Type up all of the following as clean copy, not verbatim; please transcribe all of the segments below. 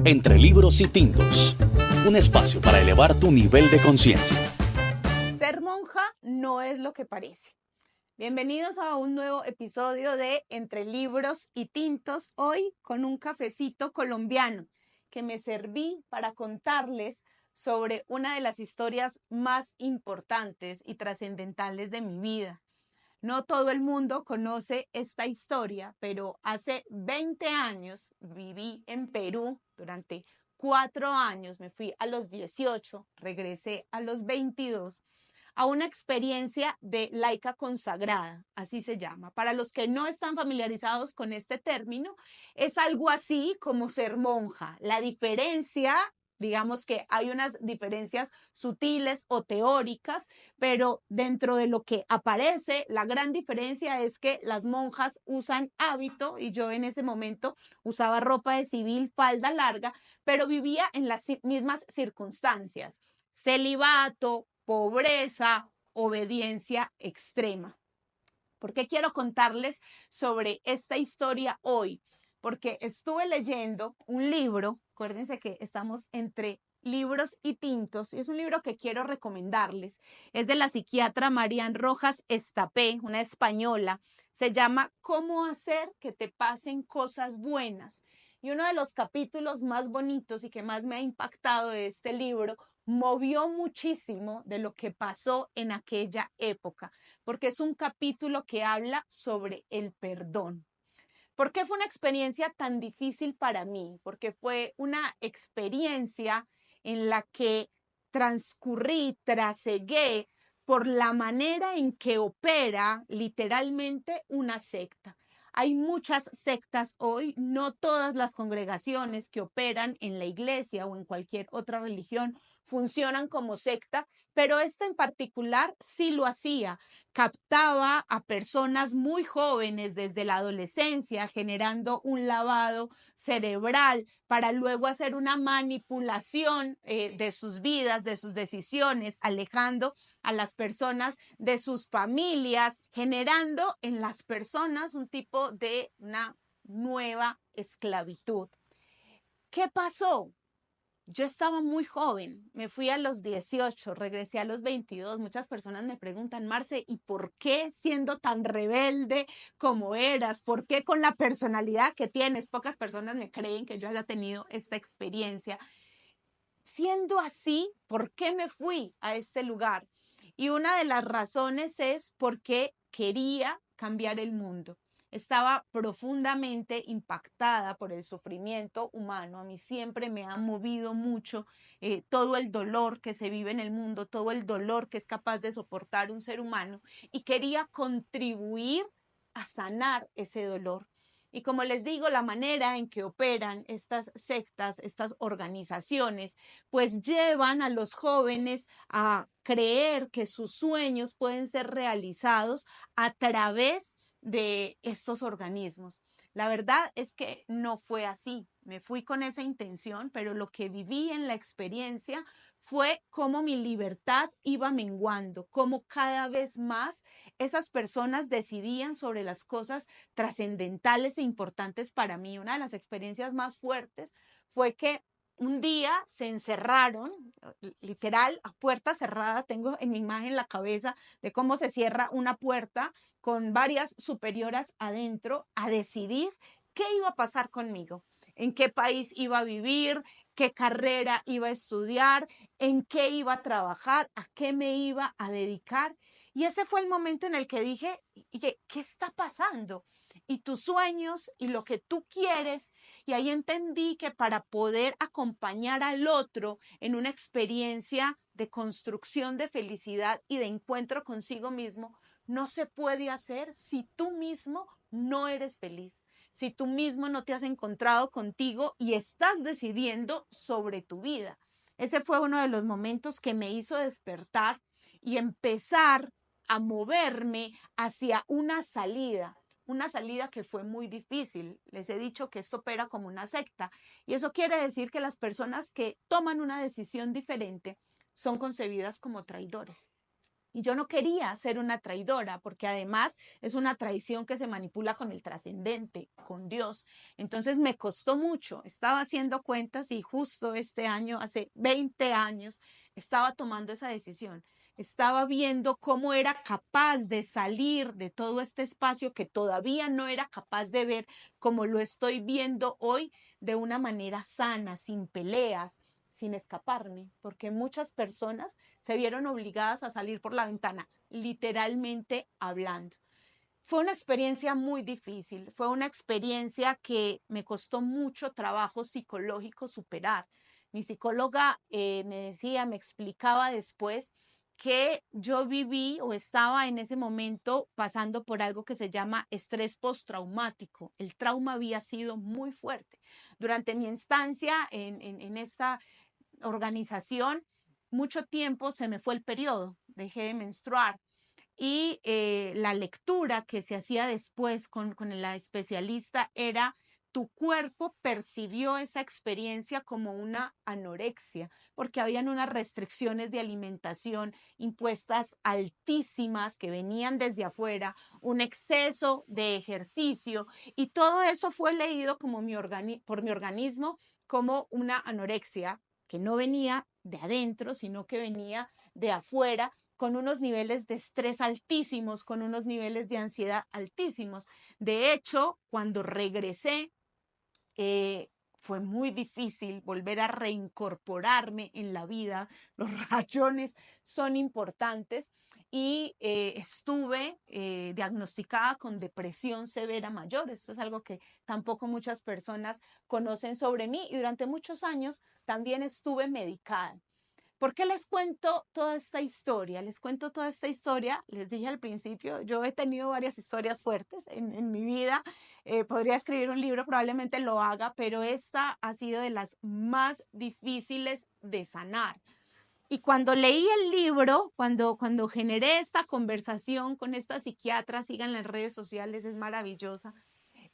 Entre libros y tintos, un espacio para elevar tu nivel de conciencia. Ser monja no es lo que parece. Bienvenidos a un nuevo episodio de Entre libros y tintos, hoy con un cafecito colombiano que me serví para contarles sobre una de las historias más importantes y trascendentales de mi vida. No todo el mundo conoce esta historia, pero hace 20 años viví en Perú durante 4 años, me fui a los 18, regresé a los 22, a una experiencia de laica consagrada, así se llama. Para los que no están familiarizados con este término, es algo así como ser monja. La diferencia, digamos que hay unas diferencias sutiles o teóricas, pero dentro de lo que aparece, la gran diferencia es que las monjas usan hábito y yo en ese momento usaba ropa de civil, falda larga, pero vivía en las mismas circunstancias. Celibato, pobreza, obediencia extrema. ¿Por qué quiero contarles sobre esta historia hoy? Porque estuve leyendo un libro, acuérdense que estamos entre libros y tintos, y es un libro que quiero recomendarles. Es de la psiquiatra Marian Rojas Estapé, una española. Se llama ¿Cómo hacer que te pasen cosas buenas? Y uno de los capítulos más bonitos y que más me ha impactado de este libro movió muchísimo de lo que pasó en aquella época, porque es un capítulo que habla sobre el perdón. ¿Por qué fue una experiencia tan difícil para mí? Porque fue una experiencia en la que transcurrí, trasegué por la manera en que opera literalmente una secta. Hay muchas sectas hoy, no todas las congregaciones que operan en la iglesia o en cualquier otra religión funcionan como secta, pero esta en particular sí lo hacía. Captaba a personas muy jóvenes desde la adolescencia, generando un lavado cerebral para luego hacer una manipulación de sus vidas, de sus decisiones, alejando a las personas de sus familias, generando en las personas un tipo de una nueva esclavitud. ¿Qué pasó? Yo estaba muy joven, me fui a los 18, regresé a los 22. Muchas personas me preguntan, Marce, ¿y por qué siendo tan rebelde como eras? ¿Por qué con la personalidad que tienes? Pocas personas me creen que yo haya tenido esta experiencia. Siendo así, ¿por qué me fui a este lugar? Y una de las razones es porque quería cambiar el mundo. Estaba profundamente impactada por el sufrimiento humano. A mí siempre me ha movido mucho todo el dolor que se vive en el mundo, todo el dolor que es capaz de soportar un ser humano, y quería contribuir a sanar ese dolor. Y como les digo, la manera en que operan estas sectas, estas organizaciones, pues llevan a los jóvenes a creer que sus sueños pueden ser realizados a través de estos organismos. La verdad es que no fue así. Me fui con esa intención, pero lo que viví en la experiencia fue cómo mi libertad iba menguando, cómo cada vez más esas personas decidían sobre las cosas trascendentales e importantes para mí. Una de las experiencias más fuertes fue que un día se encerraron, literal, a puerta cerrada. Tengo en mi imagen la cabeza de cómo se cierra una puerta con varias superioras adentro a decidir qué iba a pasar conmigo, en qué país iba a vivir, qué carrera iba a estudiar, en qué iba a trabajar, a qué me iba a dedicar. Y ese fue el momento en el que dije, ¿qué está pasando? Y tus sueños y lo que tú quieres. Y ahí entendí que para poder acompañar al otro en una experiencia de construcción de felicidad y de encuentro consigo mismo, no se puede hacer si tú mismo no eres feliz, si tú mismo no te has encontrado contigo y estás decidiendo sobre tu vida. Ese fue uno de los momentos que me hizo despertar y empezar a moverme hacia una salida que fue muy difícil. Les he dicho que esto opera como una secta, y eso quiere decir que las personas que toman una decisión diferente son concebidas como traidores. Y yo no quería ser una traidora, porque además es una traición que se manipula con el trascendente, con Dios. Entonces me costó mucho. Estaba haciendo cuentas y justo este año, hace 20 años, estaba tomando esa decisión. Estaba viendo cómo era capaz de salir de todo este espacio que todavía no era capaz de ver como lo estoy viendo hoy, de una manera sana, sin peleas, sin escaparme, porque muchas personas se vieron obligadas a salir por la ventana, literalmente hablando. Fue una experiencia muy difícil, fue una experiencia que me costó mucho trabajo psicológico superar. Mi psicóloga me decía, me explicaba después que yo viví o estaba en ese momento pasando por algo que se llama estrés postraumático. El trauma había sido muy fuerte. Durante mi instancia en esta organización, mucho tiempo se me fue el periodo, dejé de menstruar. Y la lectura que se hacía después con la especialista era: tu cuerpo percibió esa experiencia como una anorexia, porque habían unas restricciones de alimentación impuestas altísimas que venían desde afuera, un exceso de ejercicio, y todo eso fue leído como por mi organismo como una anorexia que no venía de adentro, sino que venía de afuera, con unos niveles de estrés altísimos, con unos niveles de ansiedad altísimos. De hecho, cuando regresé, fue muy difícil volver a reincorporarme en la vida. Los rayones son importantes y estuve diagnosticada con depresión severa mayor. Esto es algo que tampoco muchas personas conocen sobre mí, y durante muchos años también estuve medicada. ¿Por qué les cuento toda esta historia? Les cuento toda esta historia, les dije al principio, yo he tenido varias historias fuertes en mi vida. Podría escribir un libro, probablemente lo haga, pero esta ha sido de las más difíciles de sanar. Y cuando leí el libro, cuando generé esta conversación con esta psiquiatra, sigan las redes sociales, es maravillosa,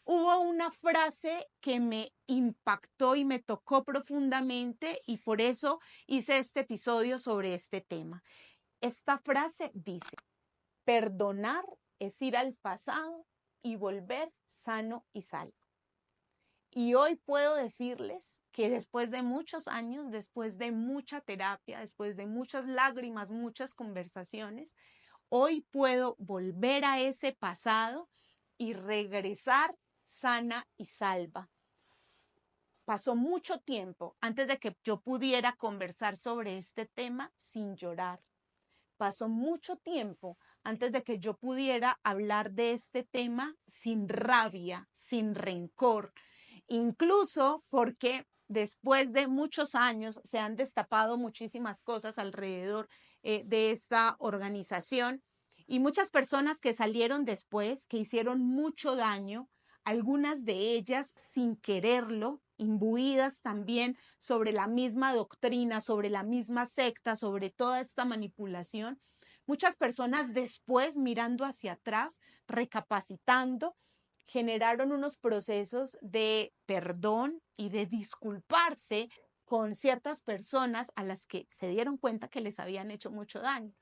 hubo una frase que me impactó y me tocó profundamente, y por eso hice este episodio sobre este tema. Esta frase dice: perdonar es ir al pasado y volver sano y salvo. Y hoy puedo decirles que después de muchos años, después de mucha terapia, después de muchas lágrimas, muchas conversaciones, hoy puedo volver a ese pasado y regresar sana y salva. Pasó mucho tiempo antes de que yo pudiera conversar sobre este tema sin llorar. Pasó mucho tiempo antes de que yo pudiera hablar de este tema sin rabia, sin rencor, incluso porque después de muchos años se han destapado muchísimas cosas alrededor de esta organización, y muchas personas que salieron después, que hicieron mucho daño, algunas de ellas sin quererlo, imbuidas también sobre la misma doctrina, sobre la misma secta, sobre toda esta manipulación. Muchas personas después, mirando hacia atrás, recapacitando, generaron unos procesos de perdón y de disculparse con ciertas personas a las que se dieron cuenta que les habían hecho mucho daño.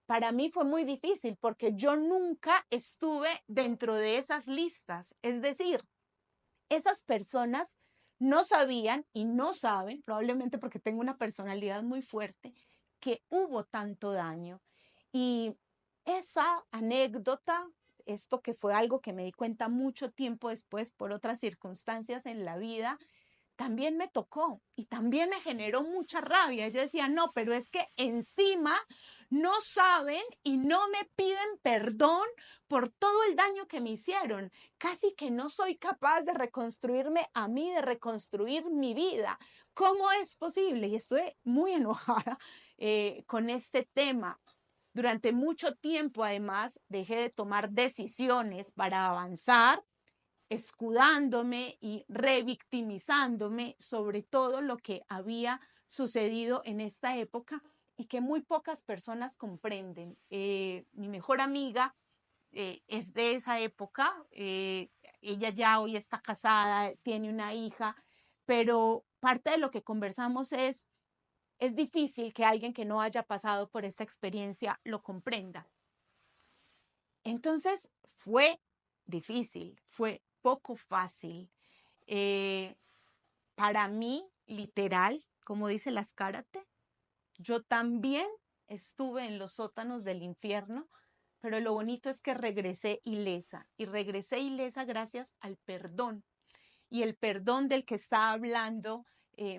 Para mí fue muy difícil porque yo nunca estuve dentro de esas listas. Es decir, esas personas no sabían y no saben, probablemente porque tengo una personalidad muy fuerte, que hubo tanto daño. Y esa anécdota, esto que fue algo que me di cuenta mucho tiempo después por otras circunstancias en la vida, también me tocó y también me generó mucha rabia. Yo decía: no, pero es que encima no saben y no me piden perdón por todo el daño que me hicieron. Casi que no soy capaz de reconstruirme a mí, de reconstruir mi vida. ¿Cómo es posible? Y estoy muy enojada con este tema. Durante mucho tiempo, además, dejé de tomar decisiones para avanzar, escudándome y revictimizándome sobre todo lo que había sucedido en esta época y que muy pocas personas comprenden. Mi mejor amiga es de esa época. Ella ya hoy está casada, tiene una hija, pero parte de lo que conversamos es: es difícil que alguien que no haya pasado por esta experiencia lo comprenda. Entonces fue difícil, fue poco fácil. Para mí, literal, como dice las Karate, yo también estuve en los sótanos del infierno, pero lo bonito es que regresé ilesa, y regresé ilesa gracias al perdón, y el perdón del que está hablando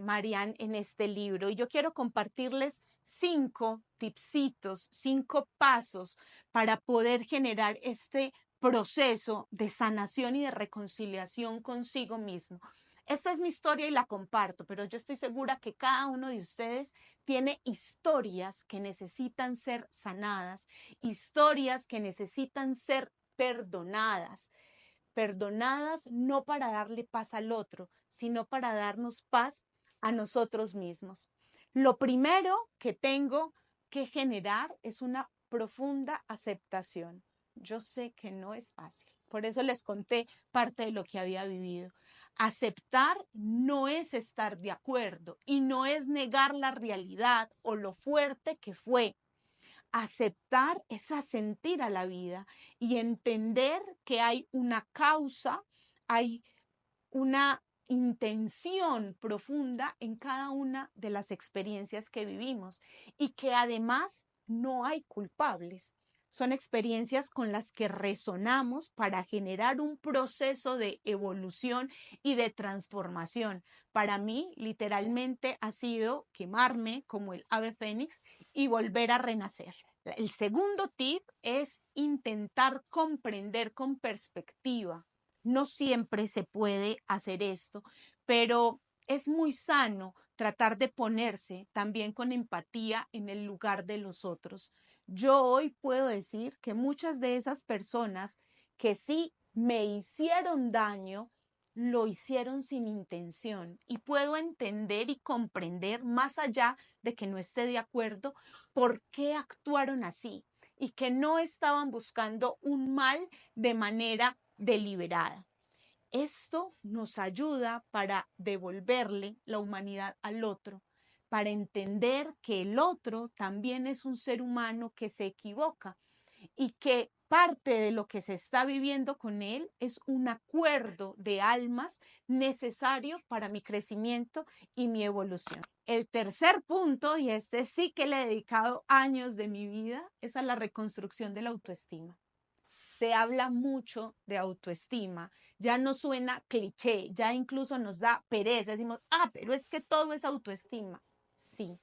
Marianne en este libro. Y yo quiero compartirles 5 tipsitos, 5 pasos para poder generar este proceso de sanación y de reconciliación consigo mismo. Esta es mi historia y la comparto, pero yo estoy segura que cada uno de ustedes tiene historias que necesitan ser sanadas, historias que necesitan ser perdonadas. Perdonadas no para darle paz al otro, sino para darnos paz a nosotros mismos. Lo primero que tengo que generar es una profunda aceptación. Yo sé que no es fácil, por eso les conté parte de lo que había vivido. Aceptar no es estar de acuerdo y no es negar la realidad o lo fuerte que fue. Aceptar es asentir a la vida y entender que hay una causa, hay una intención profunda en cada una de las experiencias que vivimos y que además no hay culpables. Son experiencias con las que resonamos para generar un proceso de evolución y de transformación. Para mí, literalmente, ha sido quemarme como el ave fénix y volver a renacer. El segundo tip es intentar comprender con perspectiva. No siempre se puede hacer esto, pero es muy sano tratar de ponerse también con empatía en el lugar de los otros. Yo hoy puedo decir que muchas de esas personas que sí me hicieron daño, lo hicieron sin intención y puedo entender y comprender más allá de que no esté de acuerdo por qué actuaron así y que no estaban buscando un mal de manera deliberada. Esto nos ayuda para devolverle la humanidad al otro, para entender que el otro también es un ser humano que se equivoca y que parte de lo que se está viviendo con él es un acuerdo de almas necesario para mi crecimiento y mi evolución. El tercer punto, y este sí que le he dedicado años de mi vida, es a la reconstrucción de la autoestima. Se habla mucho de autoestima, ya no suena cliché, ya incluso nos da pereza, decimos, pero es que todo es autoestima. Sí,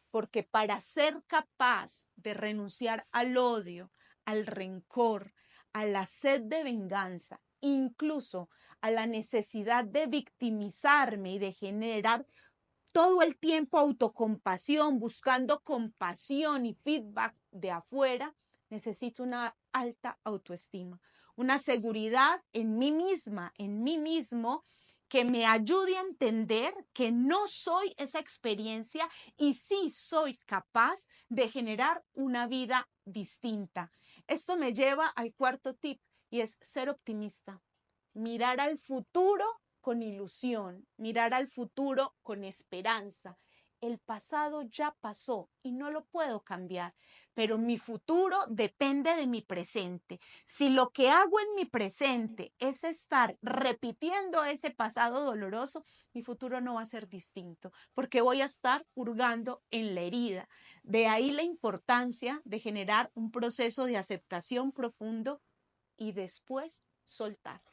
porque para ser capaz de renunciar al odio, al rencor, a la sed de venganza, incluso a la necesidad de victimizarme y de generar todo el tiempo autocompasión, buscando compasión y feedback de afuera, necesito una alta autoestima, una seguridad en mí misma, en mí mismo, que me ayude a entender que no soy esa experiencia y sí soy capaz de generar una vida distinta. Esto me lleva al cuarto tip y es ser optimista, mirar al futuro con ilusión, mirar al futuro con esperanza. El pasado ya pasó y no lo puedo cambiar, pero mi futuro depende de mi presente. Si lo que hago en mi presente es estar repitiendo ese pasado doloroso, mi futuro no va a ser distinto, porque voy a estar hurgando en la herida. De ahí la importancia de generar un proceso de aceptación profundo y después soltar.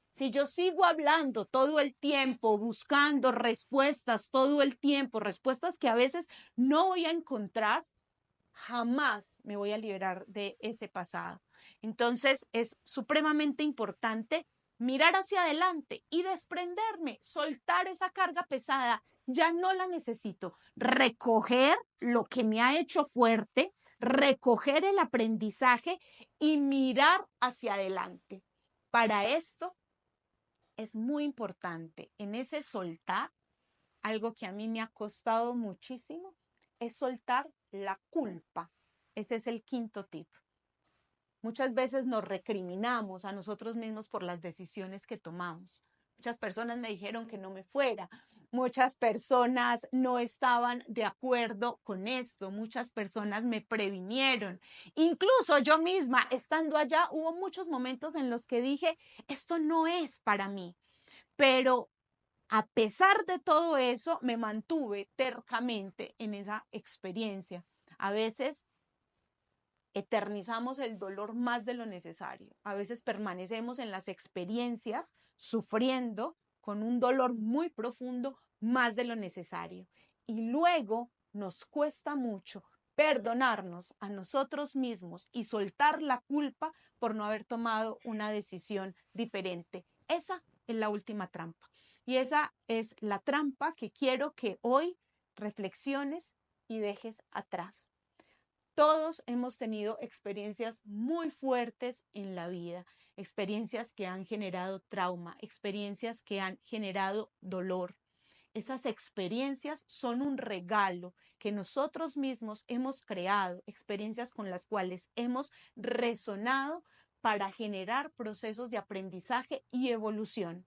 Si yo sigo hablando todo el tiempo, buscando respuestas todo el tiempo, respuestas que a veces no voy a encontrar, jamás me voy a liberar de ese pasado. Entonces es supremamente importante mirar hacia adelante y desprenderme, soltar esa carga pesada. Ya no la necesito. Recoger lo que me ha hecho fuerte, recoger el aprendizaje y mirar hacia adelante. Para esto es muy importante en ese soltar, algo que a mí me ha costado muchísimo, es soltar la culpa. Ese es el quinto tip. Muchas veces nos recriminamos a nosotros mismos por las decisiones que tomamos. Muchas personas me dijeron que no me fuera, Muchas personas no estaban de acuerdo con esto, muchas personas me previnieron. Incluso yo misma, estando allá, hubo muchos momentos en los que dije, esto no es para mí. Pero a pesar de todo eso, me mantuve tercamente en esa experiencia. A veces eternizamos el dolor más de lo necesario. A veces permanecemos en las experiencias sufriendo con un dolor muy profundo más de lo necesario. Y luego nos cuesta mucho perdonarnos a nosotros mismos y soltar la culpa por no haber tomado una decisión diferente. Esa es la última trampa. Y esa es la trampa que quiero que hoy reflexiones y dejes atrás. Todos hemos tenido experiencias muy fuertes en la vida, experiencias que han generado trauma, experiencias que han generado dolor. Esas experiencias son un regalo que nosotros mismos hemos creado, experiencias con las cuales hemos resonado para generar procesos de aprendizaje y evolución.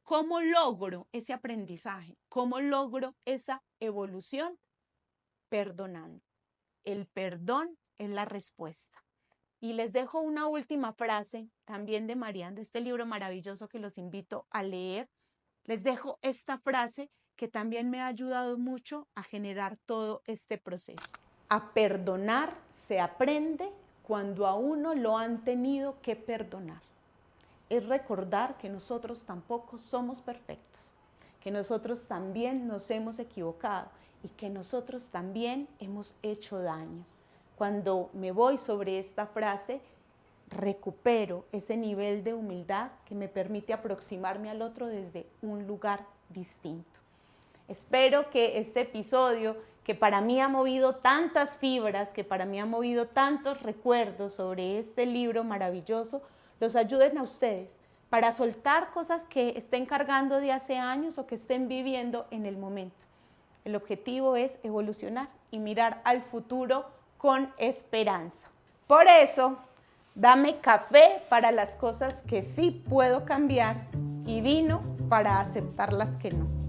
¿Cómo logro ese aprendizaje? ¿Cómo logro esa evolución? Perdonando. El perdón es la respuesta. Y les dejo una última frase también de Marianne, de este libro maravilloso que los invito a leer. Les dejo esta frase que también me ha ayudado mucho a generar todo este proceso. A perdonar se aprende cuando a uno lo han tenido que perdonar. Es recordar que nosotros tampoco somos perfectos, que nosotros también nos hemos equivocado y que nosotros también hemos hecho daño. Cuando me voy sobre esta frase, recupero ese nivel de humildad que me permite aproximarme al otro desde un lugar distinto. Espero que este episodio, que para mí ha movido tantas fibras, que para mí ha movido tantos recuerdos sobre este libro maravilloso, los ayuden a ustedes para soltar cosas que estén cargando de hace años o que estén viviendo en el momento. El objetivo es evolucionar y mirar al futuro con esperanza. Por eso, dame café para las cosas que sí puedo cambiar y vino para aceptar las que no.